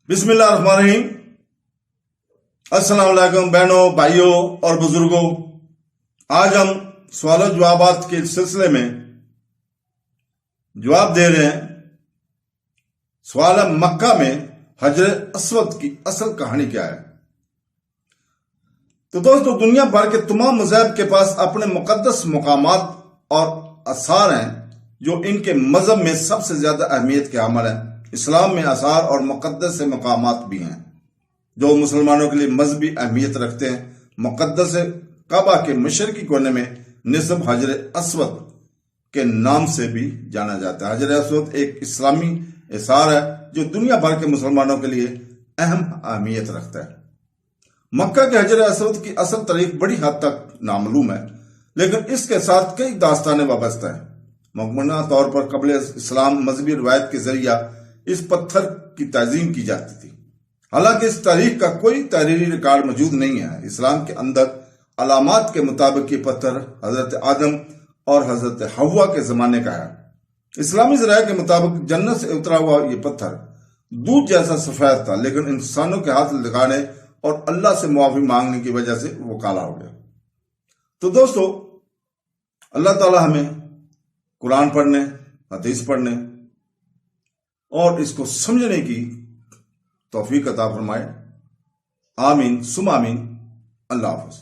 بسم اللہ الرحمن الرحیم۔ السلام علیکم بہنوں، بھائیوں اور بزرگوں۔ آج ہم سوال و جوابات کے سلسلے میں جواب دے رہے ہیں سوال مکہ میں حجر اسود کی اصل کہانی کیا ہے۔ تو دوستو، دنیا بھر کے تمام مذاہب کے پاس اپنے مقدس مقامات اور آثار ہیں جو ان کے مذہب میں سب سے زیادہ اہمیت کے حامل ہیں۔ اسلام میں آثار اور مقدس مقامات بھی ہیں جو مسلمانوں کے لیے مذہبی اہمیت رکھتے ہیں۔ مقدس کعبہ کے مشرقی کونے میں نصب حجر اسود کے نام سے بھی جانا جاتا ہے۔ حجر اسود ایک اسلامی آثار ہے جو دنیا بھر کے مسلمانوں کے لیے اہم اہمیت رکھتا ہے۔ مکہ کے حجر اسود کی اصل تاریخ بڑی حد تک نامعلوم ہے، لیکن اس کے ساتھ کئی داستانیں وابستہ ہیں۔ مکمل طور پر قبل اسلام مذہبی روایت کے ذریعہ اس پتھر کی تعظیم کی جاتی تھی، حالانکہ اس تاریخ کا کوئی تحریری ریکارڈ موجود نہیں ہے۔ اسلام کے اندر علامات کے مطابق یہ پتھر حضرت آدم اور حضرت حوا کے زمانے کا ہے۔ اسلامی ذرائع کے مطابق جنت سے اترا ہوا یہ پتھر دودھ جیسا سفید تھا، لیکن انسانوں کے ہاتھ لگانے اور اللہ سے معافی مانگنے کی وجہ سے وہ کالا ہو گیا۔ تو دوستو، اللہ تعالی ہمیں قرآن پڑھنے، حدیث پڑھنے اور اس کو سمجھنے کی توفیق عطا فرمائے۔ آمین ثم آمین۔ اللہ حافظ۔